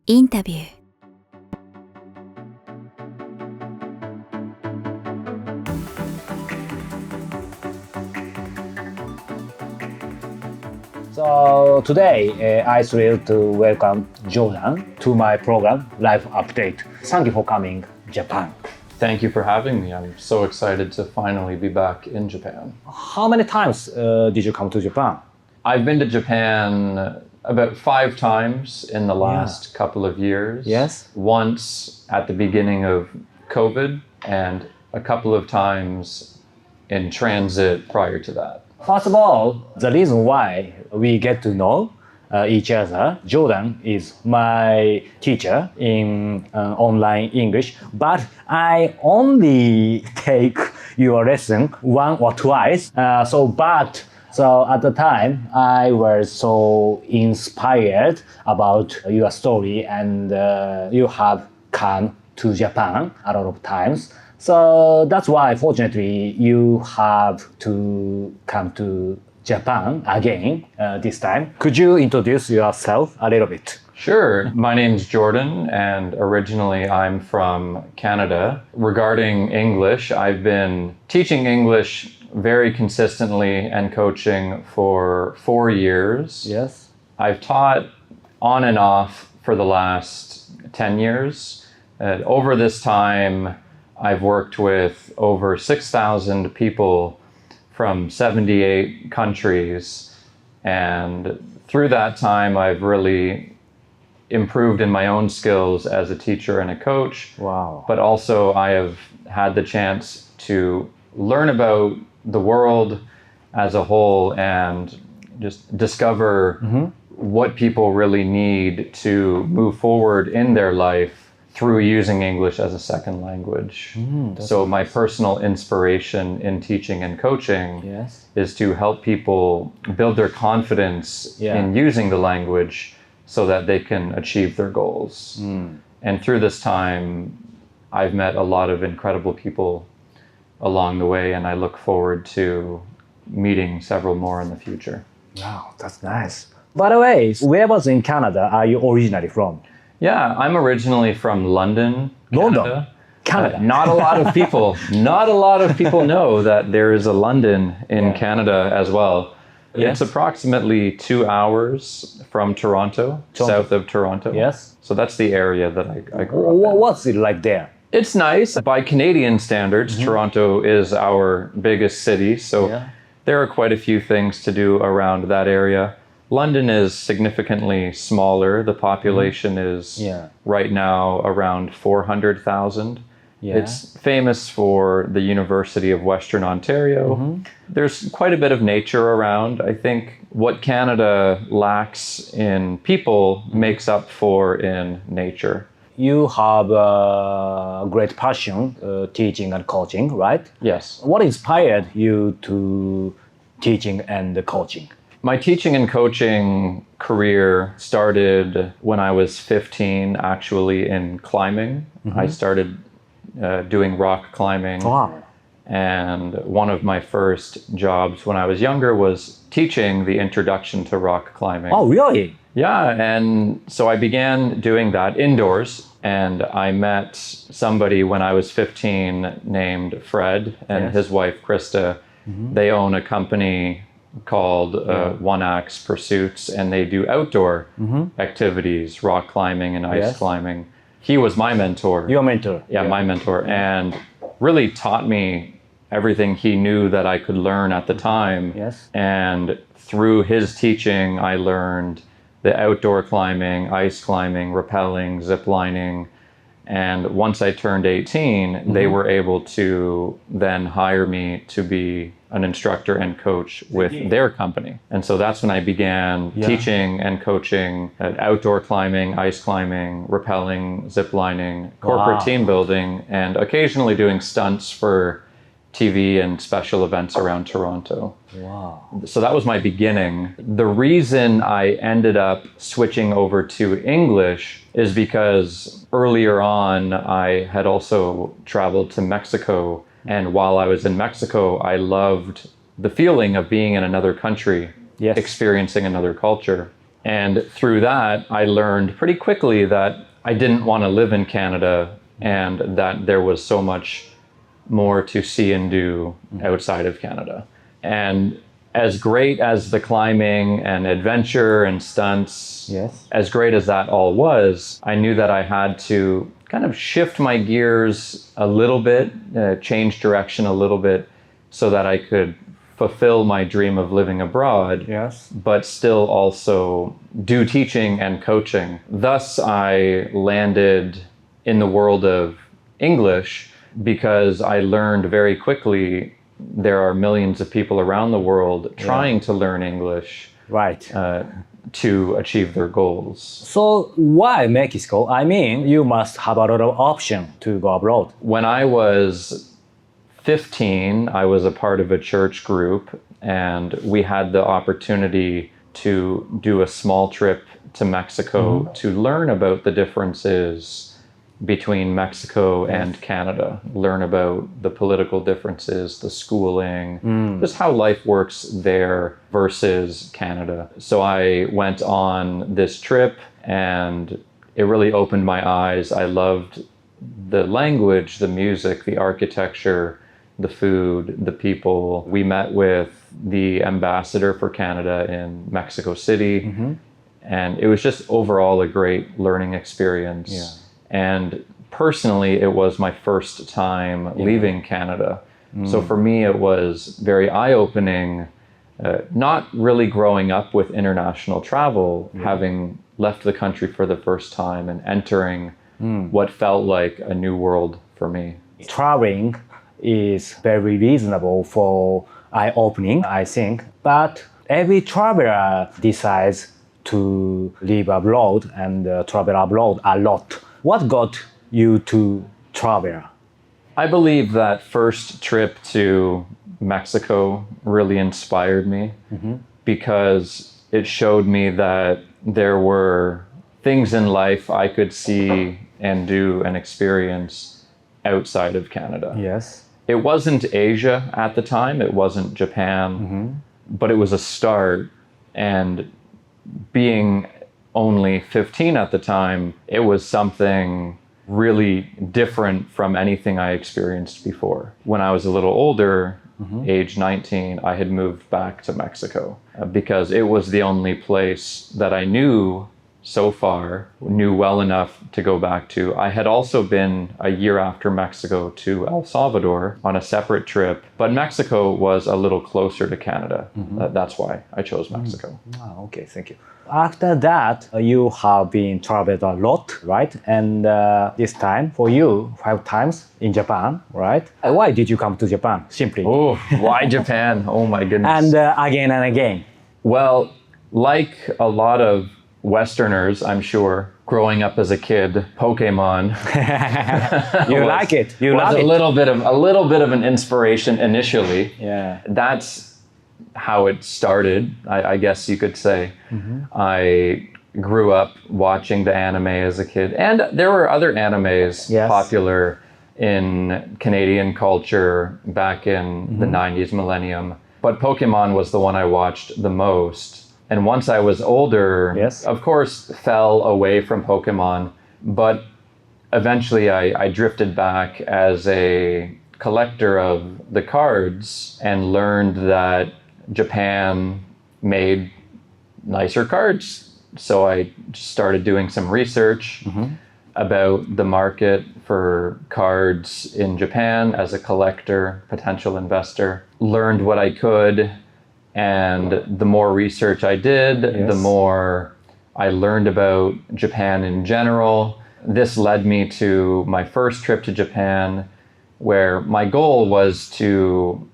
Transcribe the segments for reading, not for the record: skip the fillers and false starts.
インタビュー。So today, I thrilled to welcome Jordan to my program, Life Update. Thank you for coming, Japan. Thank you for having me. I'm so excited to finally be back in Japan. How many times did you come to Japan? I've been to Japan about 5 times in the last couple of years. Yes. Once at the beginning of COVID and a couple of times in transit prior to that. First of all, the reason why we get to know each other, Jordan is my teacher in online English, but I only take your lesson 1 or twice. So at the time, I was so inspired about your story, and you have come to Japan a lot of times. So that's why, fortunately, you have to come to Japan again this time. Could you introduce yourself a little bit? Sure. My name's Jordan, and originally I'm from Canada. Regarding English, I've been teaching English very consistently and coaching for 4 years. Yes. I've taught on and off for the last 10 years. Over this time, I've worked with over 6,000 people from 78 countries. And through that time, I've really improved in my own skills as a teacher and a coach. Wow. But also I have had the chance to learn about the world as a whole and just discover what people really need to move forward in their life through using English as a second language. So my personal inspiration in teaching and coaching is to help people build their confidence in using the language so that they can achieve their goals. And through this time, I've met a lot of incredible people along the way, and I look forward to meeting several more in the future. Wow, that's nice. By the way, whereabouts in Canada are you originally from? Yeah, I'm originally from London, London? Canada. Not a lot of people know that there is a London in Canada as well. It's approximately 2 hours from Toronto, south of Toronto. Yes. So that's the area that I grew up in. What's it like there? It's nice. By Canadian standards, Toronto is our biggest city, so there are quite a few things to do around that area. London is significantly smaller. The population is right now around 400,000. It's famous for the University of Western Ontario. There's quite a bit of nature around. I think what Canada lacks in people makes up for in nature. You have a great passion teaching and coaching, right? Yes. What inspired you to teaching and coaching? My teaching and coaching career started when I was 15, actually, in climbing. I started doing rock climbing. Wow. And one of my first jobs when I was younger was teaching the introduction to rock climbing. Oh, really? Yeah, and so I began doing that indoors, and I met somebody when I was 15 named Fred and his wife Krista. They own a company called One Axe Pursuits, and they do outdoor activities, rock climbing and ice climbing. He was my mentor. Your mentor? Yeah, my mentor, and really taught me everything he knew that I could learn at the time. Yes. And through his teaching, I learned the outdoor climbing, ice climbing, rappelling, zip lining. And once I turned 18, they were able to then hire me to be an instructor and coach with their company. And so that's when I began teaching and coaching outdoor climbing, ice climbing, rappelling, zip lining, corporate team building, and occasionally doing stunts for TV and special events around Toronto. Wow. So that was my beginning. The reason I ended up switching over to English is because earlier on I had also traveled to Mexico. And while I was in Mexico, I loved the feeling of being in another country, experiencing another culture. And through that, I learned pretty quickly that I didn't want to live in Canada and that there was so much more to see and do outside of Canada. And as great as the climbing and adventure and stunts, Yes. as great as that all was, I knew that I had to kind of shift my gears a little bit, change direction a little bit so that I could fulfill my dream of living abroad, Yes. but still also do teaching and coaching. Thus, I landed in the world of English because I learned very quickly there are millions of people around the world trying to learn English Right. to achieve their goals. So why Mexico? I mean, you must have a lot of option to go abroad. When I was 15, I was a part of a church group, and we had the opportunity to do a small trip to Mexico to learn about the differences between Mexico and Canada, learn about the political differences, the schooling, just how life works there versus Canada. So I went on this trip and it really opened my eyes. I loved the language, the music, the architecture, the food, the people. We met with the ambassador for Canada in Mexico City, and it was just overall a great learning experience. Yeah. And personally, it was my first time leaving Canada. So for me, it was very eye-opening, not really growing up with international travel, having left the country for the first time and entering what felt like a new world for me. Traveling is very reasonable for eye-opening, I think. But every traveler decides to live abroad and travel abroad a lot. What got you to travel? I believe that first trip to Mexico really inspired me because it showed me that there were things in life I could see and do and experience outside of Canada. Yes. It wasn't Asia at the time, it wasn't Japan, but it was a start. And being only 15 at the time, it was something really different from anything I experienced before. When I was a little older, age 19, I had moved back to Mexico because it was the only place that I knew so far, knew well enough to go back to. I had also been a year after Mexico to El Salvador on a separate trip, but Mexico was a little closer to Canada. That's why I chose Mexico. Okay, thank you. After that, you have been traveled a lot, right? And this time for you, 5 times in Japan, right? Why did you come to Japan? Simply. Oh, why Japan? Oh my goodness. And again and again. Well, like a lot of Westerners, I'm sure, growing up as a kid, Pokemon You like it. You was love a it. little bit of an inspiration initially. Yeah. That's how it started, I guess you could say. I grew up watching the anime as a kid, and there were other animes popular in Canadian culture back in the 90s millennium, but Pokemon was the one I watched the most. And once I was older, of course, fell away from Pokemon, but eventually I drifted back as a collector of the cards and learned that Japan made nicer cards. So I started doing some research about the market for cards in Japan as a collector, potential investor, learned what I could. And the more research I did, the more I learned about Japan in general. This led me to my first trip to Japan, where my goal was to,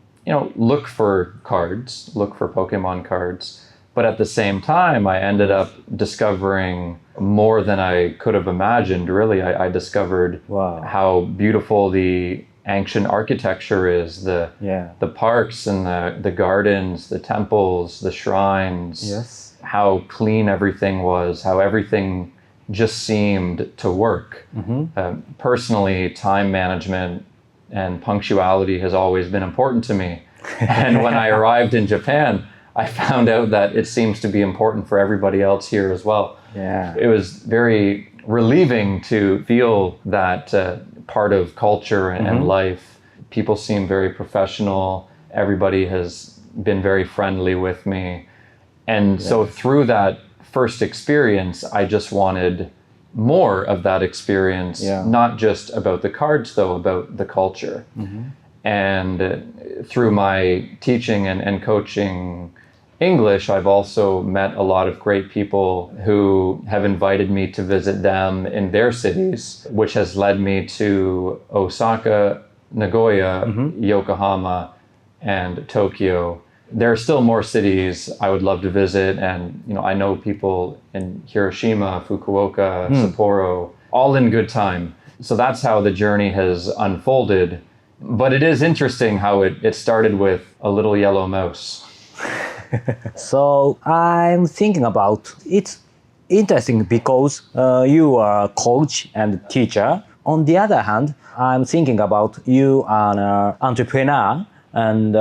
look for cards, look for Pokemon cards. But at the same time, I ended up discovering more than I could have imagined, really. I discovered how beautiful the ancient architecture is, the parks and the gardens, the temples, the shrines, how clean everything was, how everything just seemed to work. Personally, time management and punctuality has always been important to me. And when I arrived in Japan, I found out that it seems to be important for everybody else here as well. Yeah. It was very relieving to feel that part of culture and life. People seem very professional. Everybody has been very friendly with me. And so through that first experience, I just wanted more of that experience, not just about the cards, though, about the culture. And through my teaching and coaching English, I've also met a lot of great people who have invited me to visit them in their cities, which has led me to Osaka, Nagoya, Yokohama, and Tokyo. There are still more cities I would love to visit, and I know people in Hiroshima, Fukuoka, Sapporo, all in good time. So that's how the journey has unfolded. But it is interesting how it started with a little yellow mouse. So I'm thinking about it's interesting because you are a coach and teacher. On the other hand, I'm thinking about you are an entrepreneur, and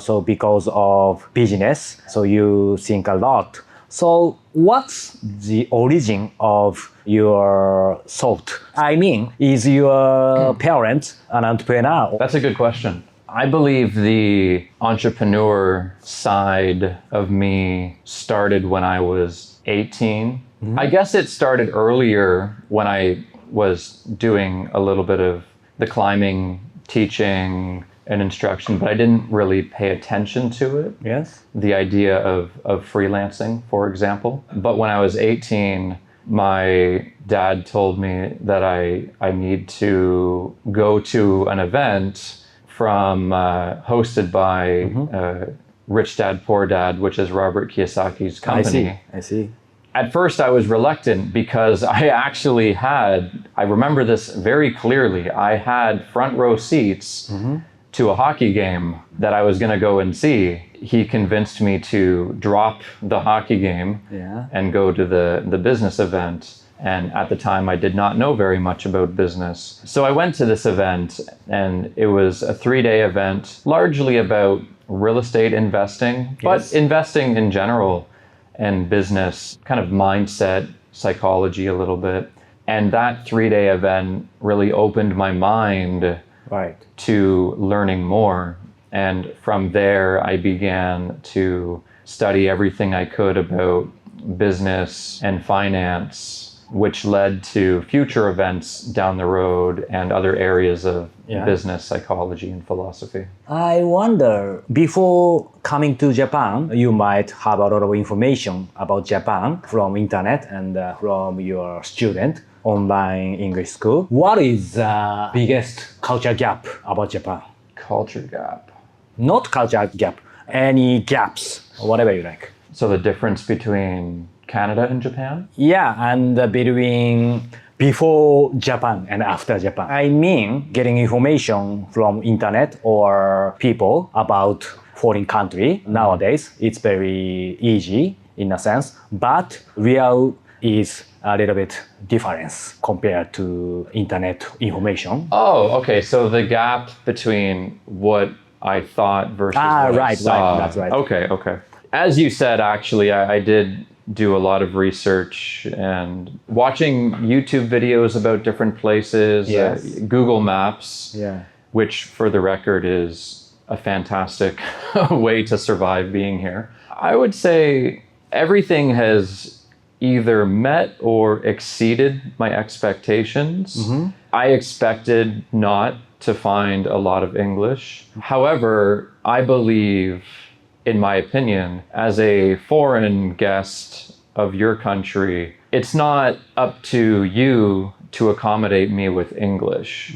so because of business, so you think a lot. So what's the origin of your thought? I mean, is your parent an entrepreneur? That's a good question. I believe the entrepreneur side of me started when I was 18. I guess it started earlier when I was doing a little bit of the climbing, teaching, and instruction, but I didn't really pay attention to it. Yes. The idea of freelancing, for example. But when I was 18, my dad told me that I need to go to an event hosted by Rich Dad, Poor Dad, which is Robert Kiyosaki's company. I see. At first, I was reluctant because I remember this very clearly. I had front row seats to a hockey game that I was going to go and see. He convinced me to drop the hockey game and go to the business event. And at the time, I did not know very much about business. So I went to this event, and it was a 3-day event, largely about real estate investing, but investing in general and business, kind of mindset, psychology a little bit. And that 3-day event really opened my mind to learning more. And from there, I began to study everything I could about business and finance, which led to future events down the road and other areas of business psychology and philosophy. I wonder, before coming to Japan, you might have a lot of information about Japan from internet and from your student online English school. What is the biggest culture gap about Japan? Culture gap. Not culture gap, any gaps, whatever you like. So the difference between Canada and Japan? Yeah, and between before Japan and after Japan. I mean, getting information from internet or people about foreign country nowadays, it's very easy in a sense, but real is a little bit difference compared to internet information. Oh, okay. So the gap between what I thought versus what I saw. That's right. Okay. As you said, actually, I did do a lot of research and watching YouTube videos about different places, Google Maps, which for the record is a fantastic way to survive being here. I would say everything has either met or exceeded my expectations. I expected not to find a lot of English. However, I believe, in my opinion, as a foreign guest of your country, it's not up to you to accommodate me with English.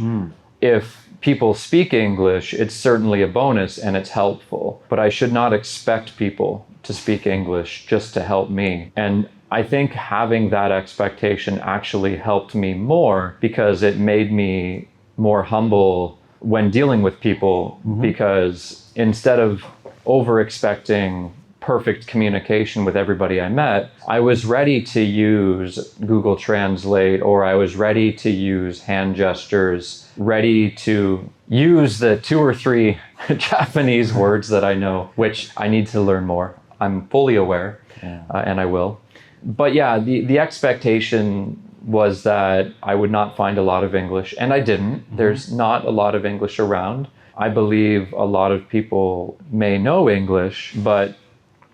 If people speak English, it's certainly a bonus and it's helpful, but I should not expect people to speak English just to help me. And I think having that expectation actually helped me more because it made me more humble when dealing with people, because instead of over-expecting perfect communication with everybody I met, I was ready to use Google Translate, or I was ready to use hand gestures, ready to use the 2 or 3 Japanese words that I know, which I need to learn more. I'm fully aware, and I will. But yeah, the expectation was that I would not find a lot of English, and I didn't. There's not a lot of English around. I believe a lot of people may know English, but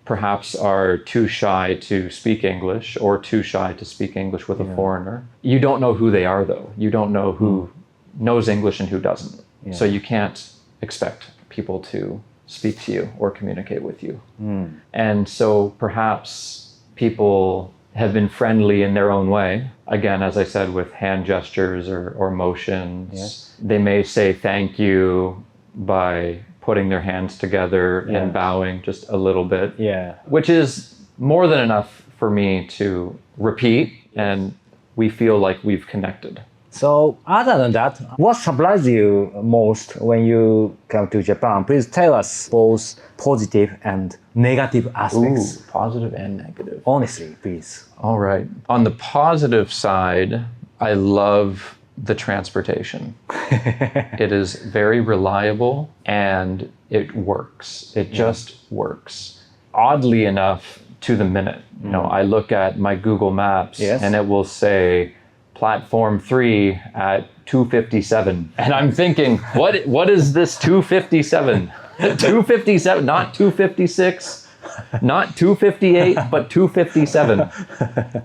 perhaps are too shy to speak English or too shy to speak English with a foreigner. You don't know who they are, though. You don't know who knows English and who doesn't. So you can't expect people to speak to you or communicate with you. And so perhaps people have been friendly in their own way. Again, as I said, with hand gestures or motions. They may say thank you by putting their hands together and bowing just a little bit, which is more than enough for me to repeat, and we feel like we've connected. So other than that, what surprised you most when you come to Japan? Please tell us both positive and negative aspects. Ooh, positive and negative. Honestly, please. All right. On the positive side, I love the transportation. It is very reliable and it works. It just works. Oddly enough, to the minute. You know, I look at my Google Maps and it will say platform 3 at 2:57. And I'm thinking, what is this 2:57? 2:57, not 2:56, not 2:58, but 2:57.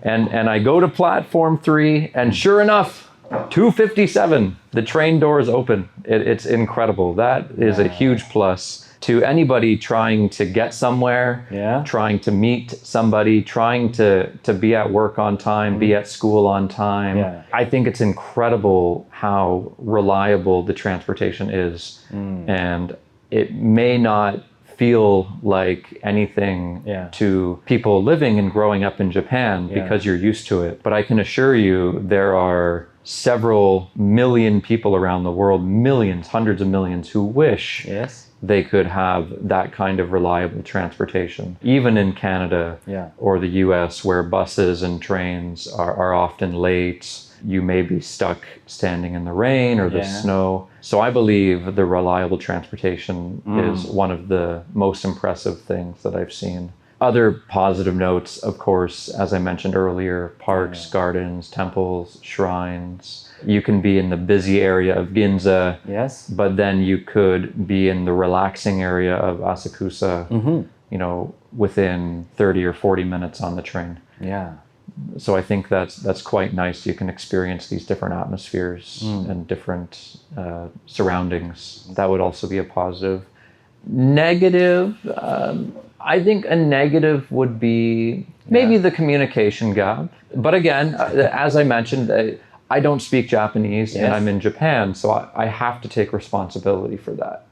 And I go to platform 3, and sure enough, 2:57, the train doors open. It's incredible. That is a huge plus to anybody trying to get somewhere, trying to meet somebody, trying to be at work on time, be at school on time. I think it's incredible how reliable the transportation is. And it may not feel like anything to people living and growing up in Japan because you're used to it. But I can assure you there are several million people around the world, millions, hundreds of millions, who wish they could have that kind of reliable transportation. Even in Canada or the US, where buses and trains are often late, you may be stuck standing in the rain or the snow. So I believe the reliable transportation is one of the most impressive things that I've seen. Other positive notes, of course, as I mentioned earlier, parks, gardens, temples, shrines. You can be in the busy area of Ginza, but then you could be in the relaxing area of Asakusa, you know, within 30 or 40 minutes on the train. So I think that's quite nice. You can experience these different atmospheres and different surroundings. That would also be a positive. Negative, I think a negative would be maybe the communication gap. But again, as I mentioned, I don't speak Japanese and I'm in Japan, so I have to take responsibility for that.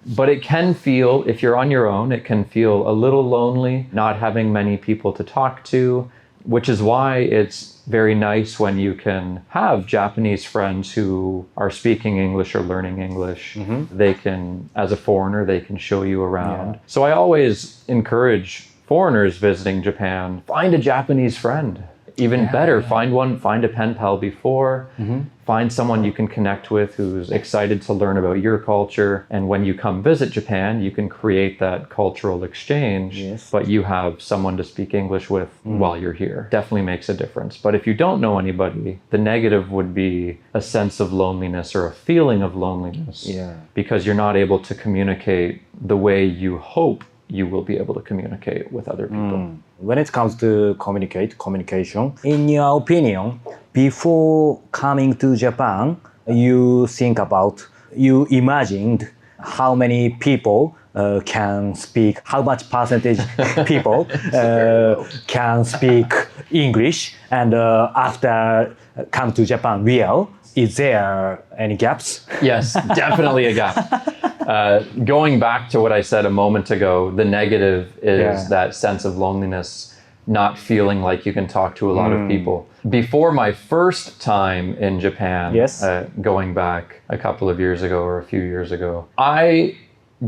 But it can feel, if you're on your own, it can feel a little lonely, not having many people to talk to, which is why it's very nice when you can have Japanese friends who are speaking English or learning English. They can, as a foreigner, they can show you around. So I always encourage foreigners visiting Japan, find a Japanese friend. Even better, find a pen pal before, find someone you can connect with who's excited to learn about your culture. And when you come visit Japan, you can create that cultural exchange, but you have someone to speak English with while you're here. Definitely makes a difference. But if you don't know anybody, the negative would be a sense of loneliness or a feeling of loneliness because you're not able to communicate the way you hope you will be able to communicate with other people. When it comes to communication, in your opinion, before coming to Japan, you imagined how many people can speak, how much percentage people can speak English, and after come to Japan, is there any gaps? Yes, definitely a gap. Going back to what I said a moment ago, the negative is that sense of loneliness, not feeling like you can talk to a lot of people. Before my first time in Japan, going back a couple of years ago or a few years ago, I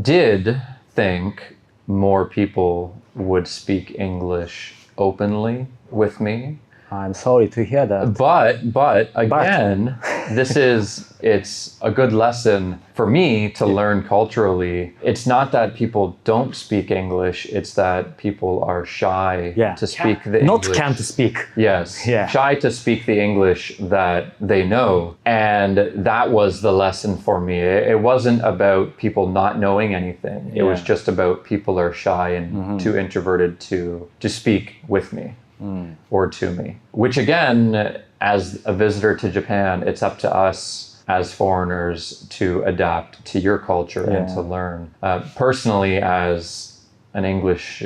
did think more people would speak English openly with me. I'm sorry to hear that. But again, it's a good lesson for me to learn culturally. It's not that people don't speak English, it's that people are shy to speak the Not English. can't speak. Yes, Yeah. shy to speak the English that they know. And that was the lesson for me. It wasn't about people not knowing anything. It was just about people are shy and too introverted to speak with me or to me. Which again, as a visitor to Japan, it's up to us as foreigners to adapt to your culture and to learn. Personally, as an English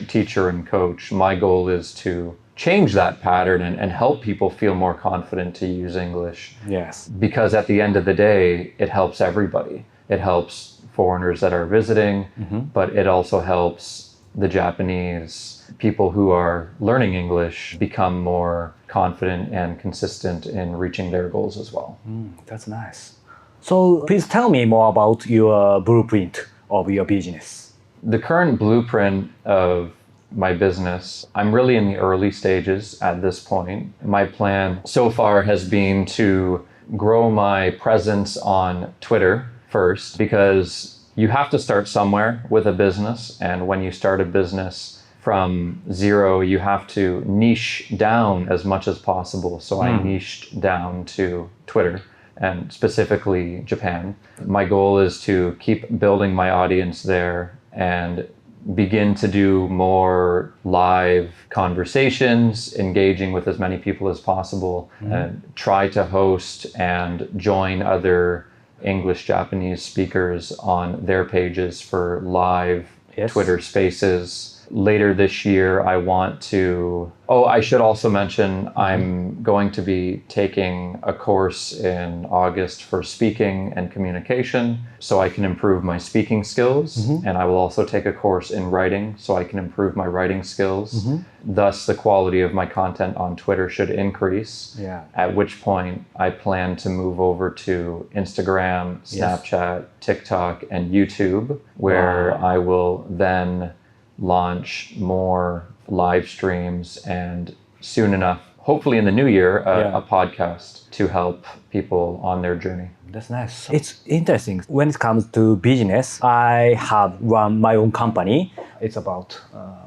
teacher and coach, my goal is to change that pattern and help people feel more confident to use English. Yes. Because at the end of the day, it helps everybody. It helps foreigners that are visiting, but it also helps the Japanese people who are learning English become more confident and consistent in reaching their goals as well. That's nice. So please tell me more about your blueprint of your business. The current blueprint of my business, I'm really in the early stages at this point. My plan so far has been to grow my presence on Twitter first, because you have to start somewhere with a business. And when you start a business from zero, you have to niche down as much as possible. So I niched down to Twitter and specifically Japan. My goal is to keep building my audience there and begin to do more live conversations, engaging with as many people as possible, and try to host and join other English Japanese speakers on their pages for live Twitter spaces. Later this year, I want to... Oh, I should also mention I'm going to be taking a course in August for speaking and communication so I can improve my speaking skills. And I will also take a course in writing so I can improve my writing skills. Thus, the quality of my content on Twitter should increase, at which point I plan to move over to Instagram, Snapchat, TikTok, and YouTube, where I will then launch more live streams and soon enough, hopefully in the new year, a podcast to help people on their journey. That's nice. It's interesting. When it comes to business, I have run my own company. It's about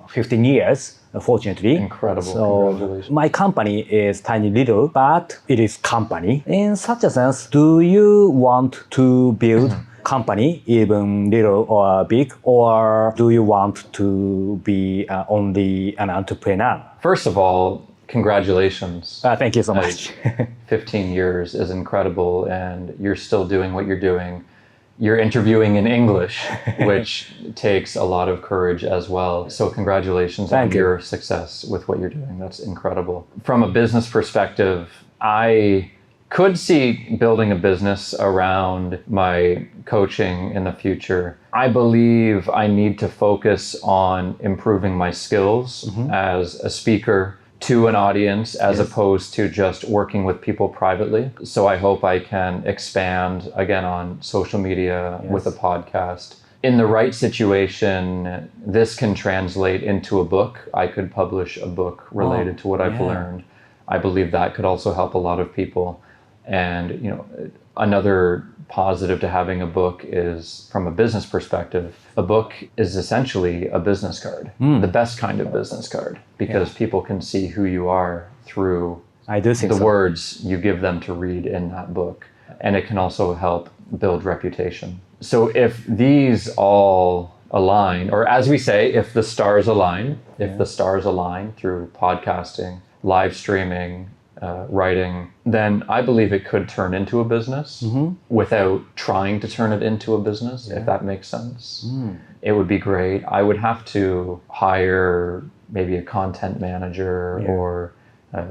15 years, fortunately. Incredible. So Congratulations. my company is tiny little, but it is company. In such a sense, do you want to build company, even little or big, or do you want to be only an entrepreneur? First of all, congratulations. Thank you so much. 15 years is incredible, and you're still doing what you're doing. You're interviewing in English, which takes a lot of courage as well. So congratulations on your success with what you're doing. That's incredible. From a business perspective, I could see building a business around my coaching in the future. I believe I need to focus on improving my skills as a speaker to an audience as opposed to just working with people privately. So I hope I can expand again on social media with a podcast. In the right situation, this can translate into a book. I could publish a book related to what I've learned. I believe that could also help a lot of people. And, you know, another positive to having a book is, from a business perspective, a book is essentially a business card, the best kind of business card, because people can see who you are through the words you give them to read in that book. And it can also help build reputation. So if these all align, or as we say, if the stars align, through podcasting, live streaming, writing, then I believe it could turn into a business without trying to turn it into a business, if that makes sense. It would be great. I would have to hire maybe a content manager or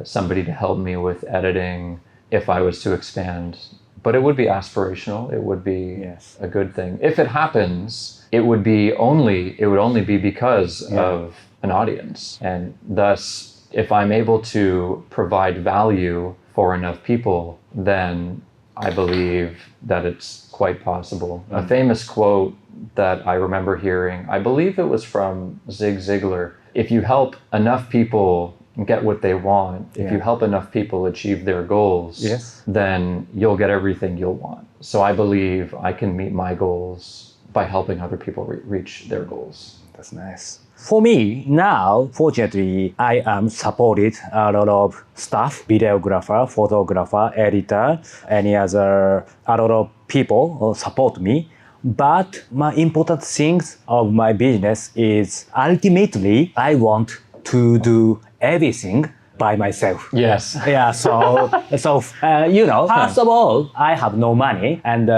somebody to help me with editing if I was to expand. But it would be aspirational. It would be a good thing. If it happens, it would only be because of an audience. And thus, if I'm able to provide value for enough people, then I believe that it's quite possible. A famous quote that I remember hearing, I believe it was from Zig Ziglar: if you help enough people get what they want, if you help enough people achieve their goals, then you'll get everything you'll want. So I believe I can meet my goals by helping other people reach their goals. That's nice. For me, now, fortunately, I am supported a lot of staff, videographer, photographer, editor, a lot of people support me. But my important things of my business is ultimately I want to do everything by myself. Yes. Yeah. So first of all, I have no money, and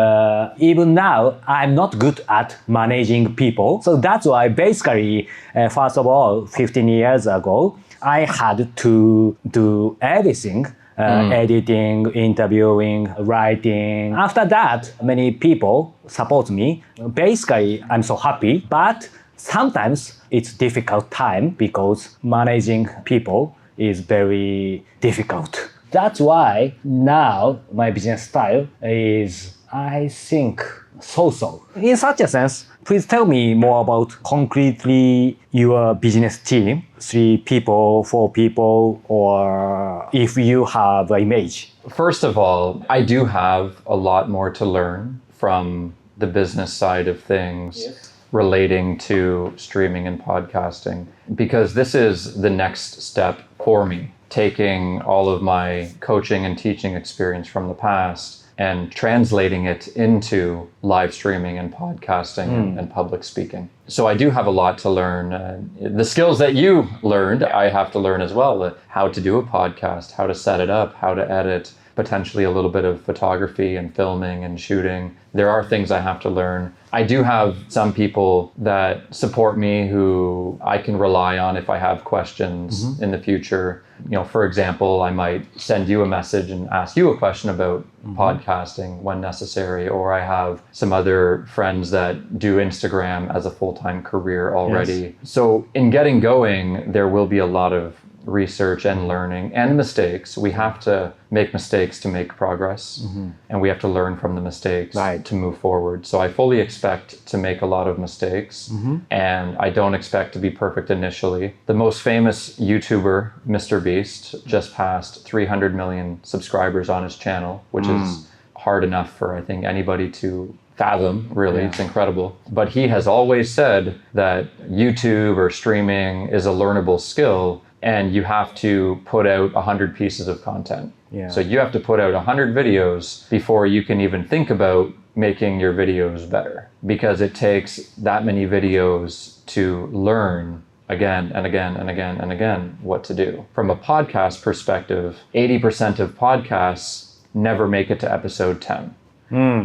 even now I'm not good at managing people. So that's why basically, first of all, 15 years ago, I had to do everything. Editing, interviewing, writing. After that, many people support me. Basically, I'm so happy, but sometimes it's difficult time because managing people is very difficult. That's why now my business style is, I think, so-so. In such a sense, please tell me more about concretely your business team, 3 people, 4 people, or if you have an image. First of all, I do have a lot more to learn from the business side of things relating to streaming and podcasting, because this is the next step for me, taking all of my coaching and teaching experience from the past and translating it into live streaming and podcasting and public speaking. So I do have a lot to learn. The skills that you learned, I have to learn as well. How to do a podcast, how to set it up, how to edit, potentially a little bit of photography and filming and shooting. There are things I have to learn. I do have some people that support me who I can rely on if I have questions in the future. For example, I might send you a message and ask you a question about podcasting when necessary, or I have some other friends that do Instagram as a full-time career already. So in getting going, there will be a lot of research and learning and mistakes. We have to make mistakes to make progress, and we have to learn from the mistakes to move forward. So I fully expect to make a lot of mistakes, and I don't expect to be perfect initially. The most famous YouTuber, Mr. Beast, just passed 300 million subscribers on his channel, which is hard enough for, I think, anybody to fathom, really. It's incredible. But he has always said that YouTube or streaming is a learnable skill, and you have to put out 100 pieces of content. So you have to put out 100 videos before you can even think about making your videos better, because it takes that many videos to learn again and again and again and again what to do. From a podcast perspective, 80% of podcasts never make it to episode 10.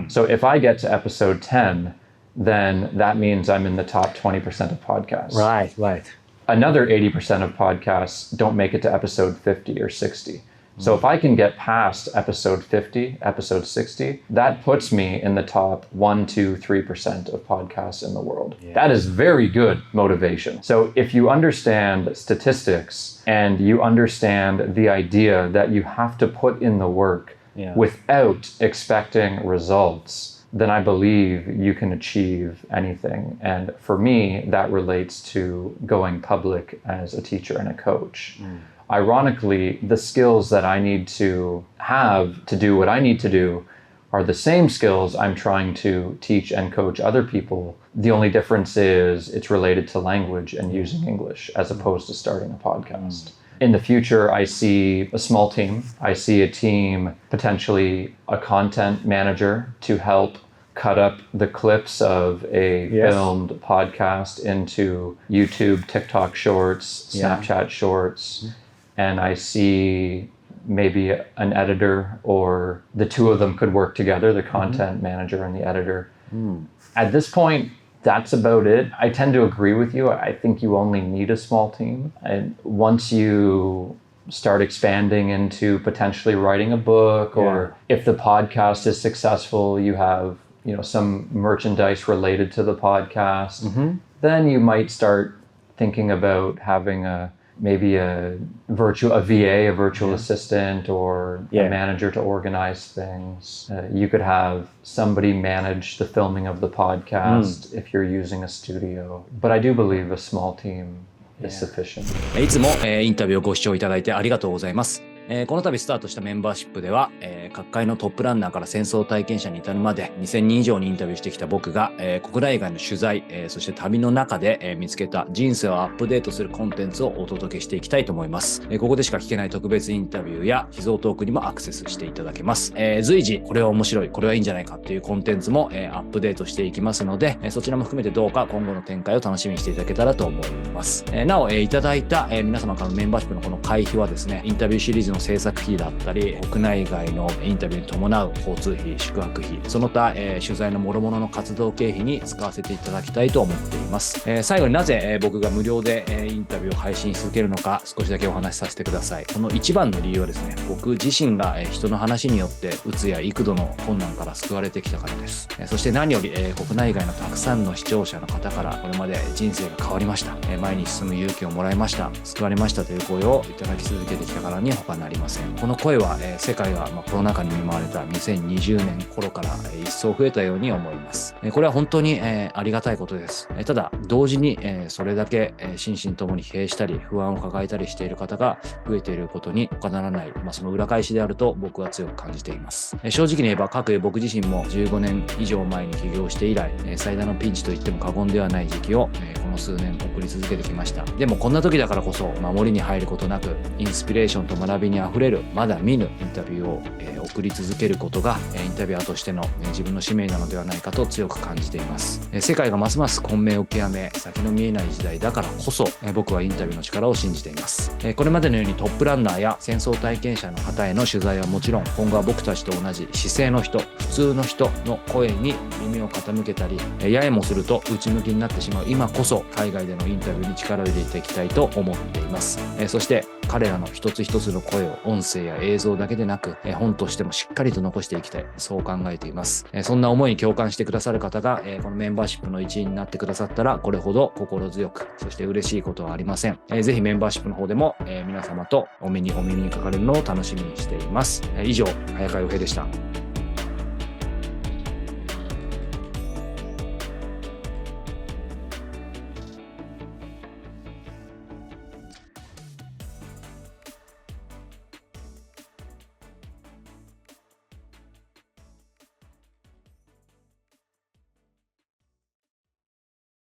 So if I get to episode 10, then that means I'm in the top 20% of podcasts. Right. Another 80% of podcasts don't make it to episode 50 or 60. So if I can get past episode 50, episode 60, that puts me in the top 1, 2, 3% of podcasts in the world. That is very good motivation. So if you understand statistics and you understand the idea that you have to put in the work without expecting results, then I believe you can achieve anything. And for me, that relates to going public as a teacher and a coach. Ironically, the skills that I need to have to do what I need to do are the same skills I'm trying to teach and coach other people. The only difference is it's related to language and using English as opposed to starting a podcast. In the future, I see a small team. I see a team, potentially a content manager, to help cut up the clips of a filmed podcast into YouTube, TikTok shorts, Snapchat shorts. And I see maybe an editor, or the two of them could work together, the content manager and the editor. At this point, that's about it. I tend to agree with you. I think you only need a small team. And once you start expanding into potentially writing a book, or if the podcast is successful, you have some merchandise related to the podcast, then you might start thinking about having maybe a VA, a virtual assistant, or a manager to organize things. You could have somebody manage the filming of the podcast if you're using a studio. But I do believe a small team is sufficient. いつもインタビューをご視聴いただいてありがとうございます。この度スタートしたメンバーシップでは、各界のトップランナーから戦争体験者に至るまで2000人以上にインタビューしてきた僕が、国内外の取材、そして旅の中で、見つけた人生をアップデートするコンテンツをお届けしていきたいと思います。ここでしか聞けない特別インタビューや秘蔵トークにもアクセスしていただけます。随時これは面白い、これはいいんじゃないかっていうコンテンツも、アップデートしていきますので、そちらも含めてどうか今後の展開を楽しみにしていただけたらと思います。なお、いただいた、皆様からのメンバーシップのこの会費はですね、インタビューシリーズの制作費だったり、国内外のインタビューに伴う交通費、宿泊費、その他、取材の諸々の活動経費に使わせていただきたいと思っています。最後になぜ、僕が無料で、インタビューを配信し続けるのか、少しだけお話しさせてください。この一番の理由はですね、僕自身が、人の話によってうつや幾度の困難から救われてきたからです。そして何より、国内外のたくさんの視聴者の方からこれまで人生が変わりました、前に進む勇気をもらいました、救われましたという声をいただき続けてきたからに他なりません。この声は、世界がコロナ禍に見舞われた2020年頃から、一層増えたように思います。これは本当に、ありがたいことです。ただ同時に、それだけ、心身ともに疲弊したり不安を抱えたりしている方が増えていることに他ならない、その裏返しであると僕は強く感じています。正直に言えば僕自身も15年以上前に起業して以来、最大のピンチと言っても過言ではない時期を、この数年送り続けてきました。でもこんな時だからこそ守りに入ることなくインスピレーションと学びにあふれるまだ見ぬインタビューを、送り続けることがインタビュアーとしての自分の使命なのではないかと強く感じています。世界がますます混迷を極め先の見えない時代だからこそ僕はインタビューの力を信じています。これまでのようにトップランナーや戦争体験者の方への取材はもちろん、今後は僕たちと同じ姿勢の人、普通の人の声に耳を傾けたり、ややもすると内向きになってしまう今こそ海外でのインタビューに力を入れていきたいと思っています。そして彼らの一つ一つの声を音声や映像だけでなく本としてもしっかりと残していきたい、そう考えています。そんな思いに共感してくださる方がこのメンバーシップの一員になってくださったらこれほど心強く、そして嬉しいことはありません。ぜひメンバーシップの方でも皆様とお耳にかかれるのを楽しみにしています。以上、早川洋平でした。